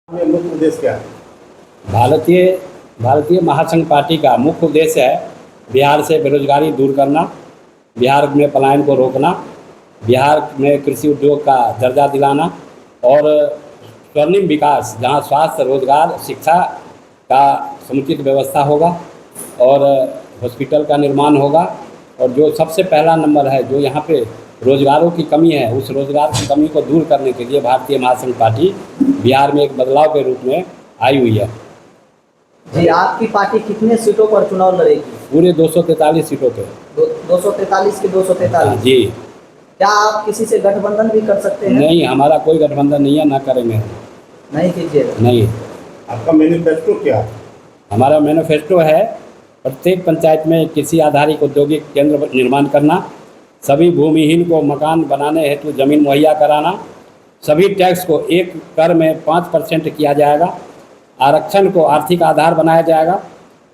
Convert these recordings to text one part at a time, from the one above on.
में मुख्य उद्देश्य क्या है? भारतीय भारतीय महासंघ पार्टी का मुख्य उद्देश्य है बिहार से बेरोजगारी दूर करना, बिहार में पलायन को रोकना, बिहार में कृषि उद्योग का दर्जा दिलाना और स्वर्णिम विकास, जहां स्वास्थ्य, रोजगार, शिक्षा का समुचित व्यवस्था होगा और हॉस्पिटल का निर्माण होगा। और जो सबसे पहला नंबर है, जो यहाँ पे रोजगारों की कमी है, उस रोजगार की कमी को दूर करने के लिए भारतीय महासंघ पार्टी बिहार में एक बदलाव के रूप में आई हुई है। जी, आपकी पार्टी कितने सीटों पर चुनाव लड़ेगी? पूरे 243 सीटों पे। 243 के 243। जी। क्या आप किसी से गठबंधन भी कर सकते हैं? नहीं, हमारा कोई गठबंधन नहीं है, ना करेंगे। नहीं कीजिएगा? नहीं। आपका मैनिफेस्टो क्या है? हमारा मैनिफेस्टो है प्रत्येक पंचायत में कृषि आधारित औद्योगिक केंद्र निर्माण करना, सभी भूमिहीन को मकान बनाने हेतु जमीन मुहैया कराना, सभी टैक्स को एक कर में 5% किया जाएगा, आरक्षण को आर्थिक आधार बनाया जाएगा,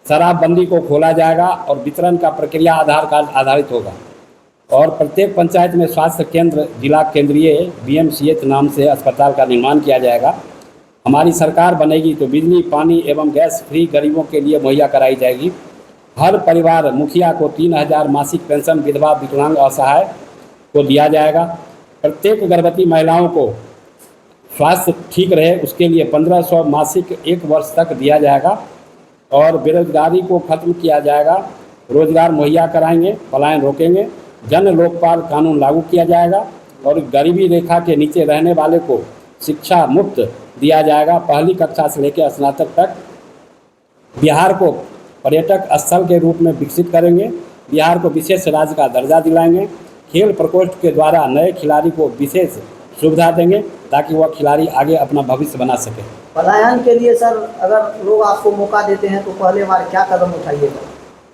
शराबबंदी को खोला जाएगा और वितरण का प्रक्रिया आधार कार्ड आधारित होगा और प्रत्येक पंचायत में स्वास्थ्य केंद्र, जिला केंद्रीय BMCH नाम से अस्पताल का निर्माण किया जाएगा। हमारी सरकार बनेगी तो बिजली, पानी एवं गैस फ्री गरीबों के लिए मुहैया कराई जाएगी। हर परिवार मुखिया को 3000 मासिक पेंशन विधवा, विकलांग, असहाय को दिया जाएगा। प्रत्येक गर्भवती महिलाओं को स्वास्थ्य ठीक रहे उसके लिए 1500 मासिक 1 वर्ष तक दिया जाएगा और बेरोजगारी को खत्म किया जाएगा। रोजगार मुहैया कराएंगे, पलायन रोकेंगे, जन लोकपाल कानून लागू किया जाएगा और गरीबी रेखा के नीचे रहने वाले को शिक्षा मुफ्त दिया जाएगा, पहली कक्षा से लेकर स्नातक तक। बिहार को पर्यटक स्थल के रूप में विकसित करेंगे, बिहार को विशेष राज्य का दर्जा दिलाएंगे, खेल प्रकोष्ठ के द्वारा नए खिलाड़ी को विशेष सुविधा देंगे ताकि वह खिलाड़ी आगे अपना भविष्य बना सके। पलायन के लिए सर, अगर लोग आपको मौका देते हैं तो पहले बार क्या कदम उठाइएगा?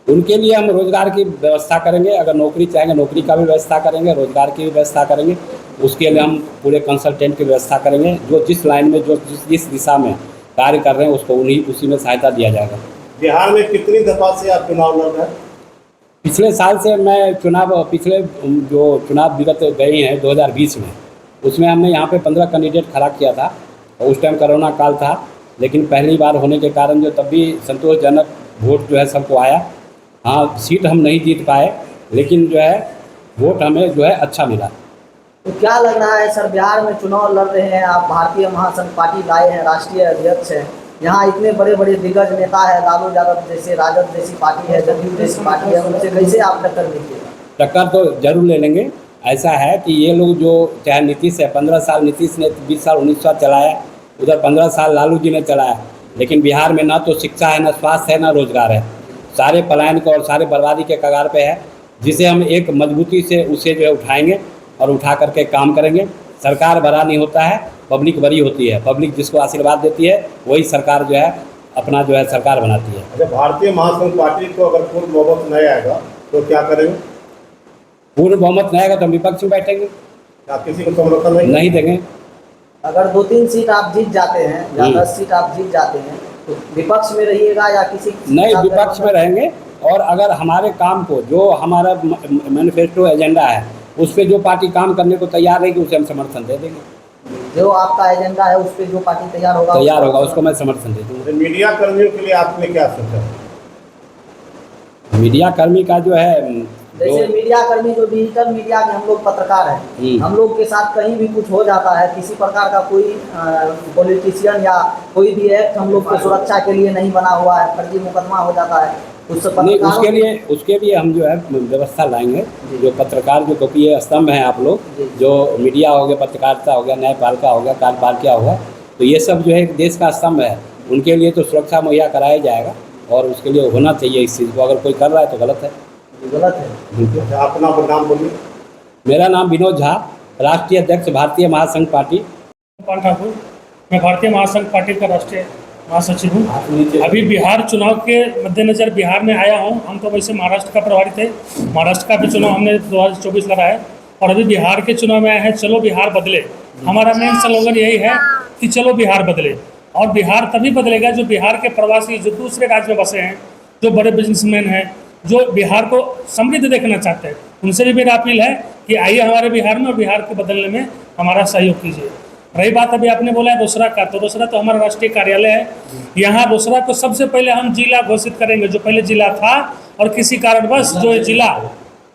उनके लिए हम रोजगार की व्यवस्था करेंगे, अगर नौकरी चाहेंगे नौकरी का भी व्यवस्था करेंगे, रोजगार की भी व्यवस्था करेंगे। उसके लिए हम पूरे कंसल्टेंट की व्यवस्था करेंगे, जो जिस लाइन में, जो जिस दिशा में कार्य कर रहे हैं उसको उसी में सहायता दिया जाएगा। बिहार में कितनी दफा से आप चुनाव लड़ रहे हैं? पिछले साल से मैं पिछले जो चुनाव विगत गए हैं 2020 में, उसमें हमने यहाँ पे 15 कैंडिडेट खड़ा किया था और उस टाइम कोरोना काल था, लेकिन पहली बार होने के कारण जो तब भी संतोषजनक वोट जो है सबको आया। हाँ, सीट हम नहीं जीत पाए, लेकिन जो है वोट हमें जो है अच्छा मिला। तो क्या लग रहा है सर, बिहार में चुनाव लड़ रहे हैं आप, भारतीय महासंघ पार्टी लाए हैं, राष्ट्रीय अध्यक्ष हैं, यहाँ इतने बड़े बड़े दिग्गज नेता है, लालू यादव जैसे, राजद जैसी पार्टी है, जदयू जैसी पार्टी है, उनसे कैसे आप टक्कर लीजिएगा? टक्कर तो जरूर ले लेंगे। ऐसा है कि ये लोग जो, चाहे नीतीश है, 15 साल नीतीश ने, 20 साल 19 चलाया, उधर 15 साल लालू जी ने चलाया, लेकिन बिहार में ना तो शिक्षा है, ना स्वास्थ्य है, ना रोजगार है। सारे पलायन को और सारे बर्बादी के कगार पे है, जिसे हम एक मजबूती से उसे जो है उठाएंगे और उठा करके काम करेंगे। सरकार बड़ा नहीं होता है, पब्लिक बड़ी होती है। पब्लिक जिसको आशीर्वाद देती है वही सरकार जो है अपना जो है सरकार बनाती है। अच्छा, भारतीय महासंघ पार्टी को अगर पूर्ण बहुमत नहीं आएगा तो क्या करेंगे? पूर्ण बहुमत नहीं आएगा तो हम विपक्ष में बैठेंगे, आप किसी को समर्थन नहीं देंगे। अगर 2-3 सीट आप जीत जाते हैं या 10 सीट आप जीत जाते हैं तो विपक्ष में रहिएगा या किसी नहीं, विपक्ष में रहेंगे। और अगर हमारे काम को, जो हमारा मैनिफेस्टो एजेंडा है, उस पर जो पार्टी काम करने को तैयार रहेगी उसे हम समर्थन दे देंगे। जो आपका एजेंडा है उस पर जो पार्टी तैयार होगा उसको मैं समर्थन दे दूँगा। मीडिया कर्मियों के लिए आपने क्या सोचा? मीडिया कर्मी का जो है, जैसे मीडिया कर्मी, जो डिजिटल मीडिया के हम लोग पत्रकार हैं, हम लोग के साथ कहीं भी कुछ हो जाता है, किसी प्रकार का कोई पॉलिटिशियन या कोई भी एक्ट हम लोग की सुरक्षा के लिए नहीं बना हुआ है, फर्जी मुकदमा हो जाता है, उसके लिए हम जो है व्यवस्था लाएंगे। जो पत्रकार, जो क्योंकि ये स्तंभ हैं आप लोग, जो मीडिया हो गया, पत्रकारिता हो गया, न्यायपालिका हो गया, कार्यपालिका होगा, तो ये सब जो है देश का स्तंभ है, उनके लिए तो सुरक्षा मुहैया कराया जाएगा और उसके लिए होना चाहिए इस चीज़ को। अगर कोई कर रहा है तो गलत है। अपना नाम बोलिए। मेरा नाम विनोद झा, राष्ट्रीय अध्यक्ष भारतीय महासंघ पार्टी। गोपाल ठाकुर, मैं भारतीय महासंघ पार्टी का राष्ट्रीय महासचिव हूँ। अभी बिहार चुनाव के मद्देनज़र बिहार में आया हूँ। हम तो वैसे महाराष्ट्र का प्रभारी थे, महाराष्ट्र का भी चुनाव हमने 2024 लड़ा है और अभी बिहार के चुनाव में आए हैं। चलो बिहार बदले, हमारा मेन स्लोगन यही है कि चलो बिहार बदले। और बिहार तभी बदलेगा जो बिहार के प्रवासी, जो दूसरे राज्य में बसे हैं, जो बड़े बिजनेसमैन हैं, जो बिहार को समृद्ध देखना चाहते हैं, उनसे भी मेरा अपील है कि आइए हमारे बिहार में और बिहार को बदलने में हमारा सहयोग कीजिए। रही बात अभी आपने बोला है रोसड़ा का, तो रोसड़ा तो हमारा राष्ट्रीय कार्यालय है। यहाँ रोसड़ा को सबसे पहले हम जिला घोषित करेंगे, जो पहले जिला था और किसी कारणवश जो जिला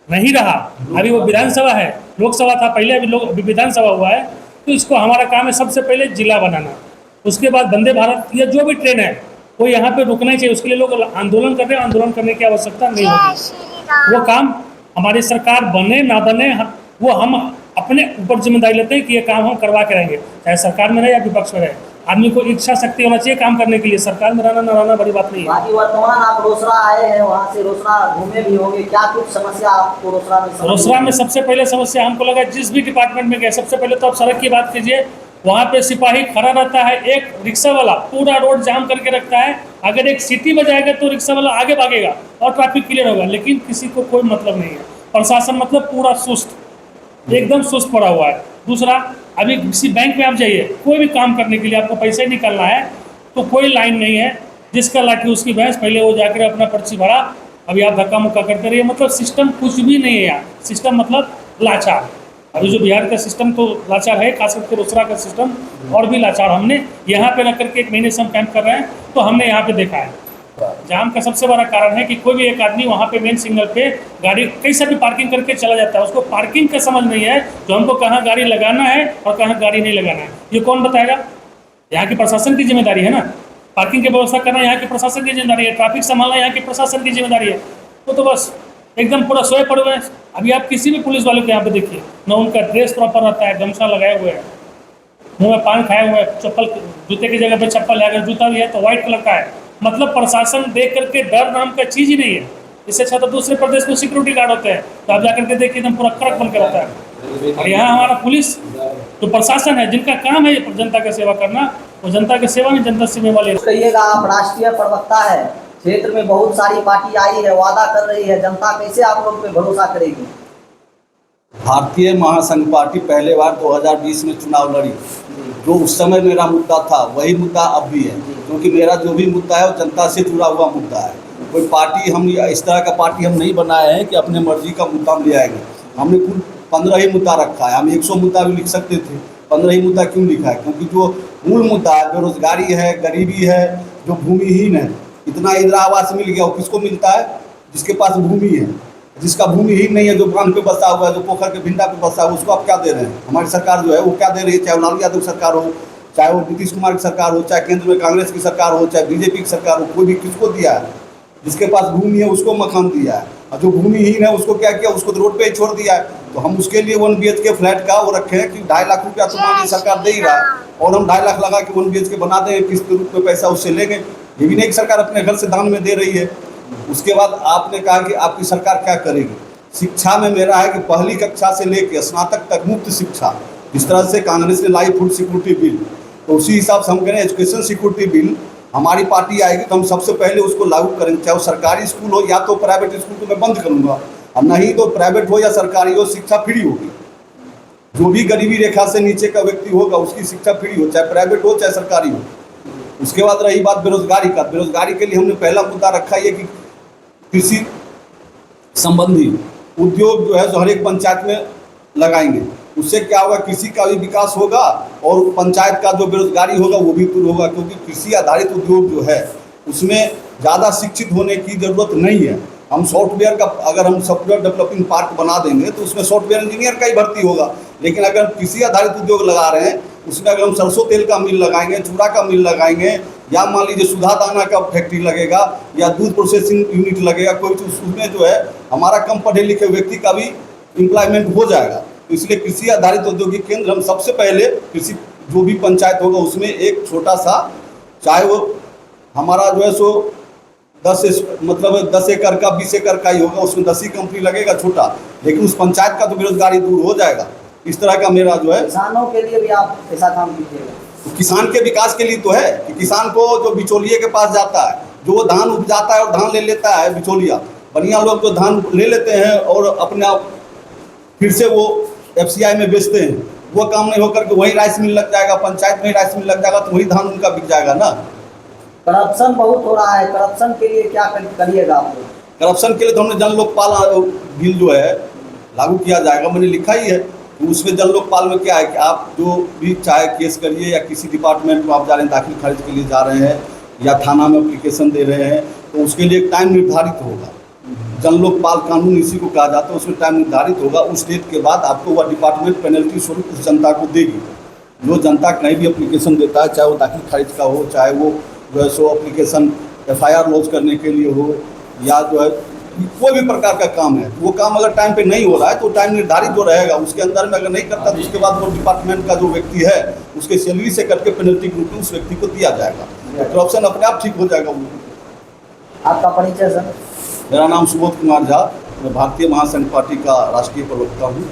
नहीं रहा, अभी वो विधानसभा है, लोकसभा था पहले, अभी विधानसभा हुआ है, तो इसको हमारा काम है सबसे पहले जिला बनाना। उसके बाद वंदे भारत या जो भी ट्रेन है वो यहाँ पे रुकना ही चाहिए। उसके लिए लोग आंदोलन कर रहे हैं, आंदोलन करने की आवश्यकता नहीं होगी। वो काम हमारी सरकार बने ना बने, वो हम अपने ऊपर जिम्मेदारी लेते हैं कि ये काम हम करवा के रहेंगे, चाहे सरकार में रहे या विपक्ष में रहे। आदमी को इच्छा शक्ति होना चाहिए काम करने के लिए, सरकार में रहना ना रहना बड़ी बात नहीं है। बाकी वर्तमान आप रोसड़ा आए हैं, वहाँ से रोसड़ा घूमे भी होंगे, क्या कुछ समस्या आपको रोसड़ा में समझ रोसड़ा में सबसे पहले समस्या हमको लगा, जिस भी डिपार्टमेंट में गए सबसे पहले तो आप सड़क की बात कीजिए, वहाँ पे सिपाही खड़ा रहता है, एक रिक्शा वाला पूरा रोड जाम करके रखता है, अगर एक सीटी बजाएगा तो रिक्शा वाला आगे भागेगा और ट्रैफिक क्लियर होगा, लेकिन किसी को कोई मतलब नहीं है। प्रशासन मतलब पूरा सुस्त, एकदम सुस्त पड़ा हुआ है। दूसरा, अभी किसी बैंक में आप जाइए, कोई भी काम करने के लिए आपको पैसे निकालना है तो कोई लाइन नहीं है, जिसका लाठी उसकी भैंस, पहले वो जाकर अपना पर्ची भरा, अभी आप धक्का मुक्का करते रहिए। मतलब सिस्टम कुछ भी नहीं है यहाँ, सिस्टम मतलब लाचार। अभी जो बिहार का सिस्टम तो लाचार है, खास करके रोसड़ा का सिस्टम और भी लाचार। हमने यहाँ पे रह करके 1 महीने से हम कैंप कर रहे हैं, तो हमने यहाँ पे देखा है जाम का सबसे बड़ा कारण है कि कोई भी एक आदमी वहाँ पे मेन सिग्नल पे गाड़ी कैसे भी पार्किंग करके चला जाता है, उसको पार्किंग का समझ नहीं है, तो हमको कहाँ गाड़ी लगाना है और कहाँ गाड़ी नहीं लगाना है ये कौन बताएगा? यहाँ की प्रशासन की जिम्मेदारी है ना, पार्किंग की व्यवस्था करना यहाँ की प्रशासन की जिम्मेदारी है, ट्रैफिक संभालना यहाँ की प्रशासन की जिम्मेदारी है। तो बस एकदम पूरा सोए पड़े हुए हैं। अभी आप किसी भी पुलिस वाले को यहाँ पे देखिए ना, उनका ड्रेस प्रॉपर रहता है, गमछा लगाए हुए हैं, मुँह में पान खाए हुए हैं, चप्पल जूते की जगह पे चप्पल है, अगर जूता भी है तो व्हाइट कलर का है। मतलब प्रशासन देख करके डर नाम का चीज़ ही नहीं है। इससे अच्छा तो दूसरे प्रदेश में सिक्योरिटी गार्ड होते हैं, तो आप जाकर के देखिए एकदम पूरा कड़क बनकर रहता है। और यहाँ हमारा पुलिस जो प्रशासन है, जिनका काम है जनता की सेवा करना, वो जनता की सेवा में जनता सेवा वाले। कहिएगा, आप राष्ट्रीय प्रवक्ता है, क्षेत्र में बहुत सारी पार्टी आई है, वादा कर रही है, जनता कैसे आप लोग पे भरोसा करेगी? भारतीय महासंघ पार्टी पहले बार 2020 में चुनाव लड़ी, जो उस समय मेरा मुद्दा था वही मुद्दा अब भी है, क्योंकि मेरा जो भी मुद्दा है वो जनता से जुड़ा हुआ मुद्दा है। कोई पार्टी हम इस तरह का पार्टी हम नहीं बनाए हैं कि अपने मर्जी का मुद्दा हम ले आएंगे। हमने कुल 15 ही मुद्दा रखा है। हम 100 मुद्दा भी लिख सकते थे, 15 ही मुद्दा क्यों लिखा है? क्योंकि जो मूल मुद्दा है, बेरोजगारी है, गरीबी है, जो भूमिहीन है, इतना इंदिरा आवास मिल गया, वो किसको मिलता है? जिसके पास भूमि है। जिसका भूमिहीन नहीं है, जो बांध पे बसा हुआ है, जो पोखर के भिंडा पे बसा हुआ है, उसको आप क्या दे रहे हैं? हमारी सरकार जो है वो क्या दे रही है? चाहे लालू यादव सरकार हो, चाहे वो नीतीश कुमार की सरकार हो, चाहे केंद्र में कांग्रेस की सरकार हो, चाहे बीजेपी की सरकार हो, कोई भी किसको दिया है? जिसके पास भूमि है उसको मकान दिया है, और जो भूमिहीन है उसको क्या किया? उसको तो रोड पे ही छोड़ दिया है। तो हम उसके लिए 1 BHK फ्लैट का वो रखे हैं कि 2.5 लाख रुपया तो मान सरकार दे ही रहा है, और हम 2.5 लाख लगा के 1 BHK बना दें, किस रूप में पैसा उससे लेंगे? ये भी नहीं कि सरकार अपने घर से दान में दे रही है। उसके बाद आपने कहा कि आपकी सरकार क्या करेगी? शिक्षा में मेरा है कि पहली कक्षा से लेकर स्नातक तक मुफ्त शिक्षा। जिस तरह से कांग्रेस ने लाई फूड सिक्योरिटी बिल, तो उसी हिसाब से हम करें एजुकेशन सिक्योरिटी बिल। हमारी पार्टी आएगी तो हम सबसे पहले उसको लागू करेंगे, चाहे वो सरकारी स्कूल हो या तो प्राइवेट स्कूल तो मैं बंद करूँगा, और नहीं तो प्राइवेट हो या सरकारी हो, शिक्षा फ्री होगी। जो भी गरीबी रेखा से नीचे का व्यक्ति होगा उसकी शिक्षा फ्री हो, चाहे प्राइवेट हो चाहे सरकारी हो। उसके बाद रही बात बेरोजगारी का, बेरोजगारी के लिए हमने पहला मुद्दा रखा है कि कृषि संबंधी उद्योग जो है जो हर एक पंचायत में लगाएंगे। उससे क्या होगा? कृषि का भी विकास होगा और पंचायत का जो बेरोजगारी होगा वो भी दूर होगा, क्योंकि कृषि आधारित उद्योग जो है उसमें ज़्यादा शिक्षित होने की ज़रूरत नहीं है। हम सॉफ्टवेयर का, अगर हम सॉफ्टवेयर डेवलपिंग पार्क बना देंगे तो उसमें सॉफ्टवेयर इंजीनियर का ही भर्ती होगा। लेकिन अगर कृषि आधारित उद्योग लगा रहे हैं, उसमें अगर हम सरसों तेल का मिल लगाएंगे, चूड़ा का मिल लगाएंगे, या मान लीजिए सुधा दाना का फैक्ट्री लगेगा या दूध प्रोसेसिंग यूनिट लगेगा कोई, तो उसमें जो है हमारा कम पढ़े लिखे व्यक्ति का भी एम्प्लॉयमेंट हो जाएगा। तो इसलिए कृषि आधारित औद्योगिक केंद्र हम सबसे पहले कृषि जो भी पंचायत होगा उसमें एक छोटा सा, चाहे वो हमारा जो है सो 10 एकड़ का 20 एकड़ का ही होगा, उसमें 10 ही कंपनी लगेगा छोटा, लेकिन उस पंचायत का तो बेरोजगारी दूर हो जाएगा। इस तरह का मेरा जो है, किसानों के लिए भी आप ऐसा काम कीजिएगा। तो किसान के विकास के लिए तो है कि किसान को जो बिचौलिए के पास जाता है, जो वो धान उपजाता है और धान ले लेता है, बिचौलिया बढ़िया लोग तो धान ले लेते हैं और अपने फिर से वो FCI में बेचते हैं, वो काम नहीं होकर के वही राइस मिल लग जाएगा, पंचायत में ही राइस मिल लग जाएगा, तो वही धान उनका बिक जाएगा ना। करप्शन बहुत हो रहा है, करप्शन के लिए क्या करिएगा आप लोग? करप्शन के लिए तो हमने जन लोकपाल बिल जो है लागू किया जाएगा, मैंने लिखा ही है तो उसमें जन लोकपाल में क्या है कि आप जो भी चाहे केस करिए या किसी डिपार्टमेंट में आप जा रहे हैं दाखिल खारिज के लिए जा रहे हैं या थाना में एप्लीकेशन दे रहे हैं, तो उसके लिए एक टाइम निर्धारित होगा। जन लोकपाल कानून इसी को कहा जाता है, उसमें टाइम निर्धारित होगा। उस डेट के बाद आपको वह डिपार्टमेंट पेनल्टी स्वरूप उस जनता को देगी। जो जनता कहीं भी एप्लीकेशन देता है, चाहे वो दाखिल खारिज का हो, चाहे वो जो है सो एप्लीकेशन FIR लॉन्च करने के लिए हो, या जो है कोई भी प्रकार का काम है, वो काम अगर टाइम पे नहीं हो रहा है तो टाइम निर्धारित जो रहेगा उसके अंदर में अगर नहीं करता तो उसके बाद वो डिपार्टमेंट का जो व्यक्ति है उसके सैलरी से करके पेनल्टी के रूप में उस व्यक्ति को दिया जाएगा। तो करप्शन अपने आप ठीक हो जाएगा। आपका परिचय सर? मेरा नाम सुबोध कुमार झा, मैं भारतीय महासंघ पार्टी का राष्ट्रीय प्रवक्ता हूँ।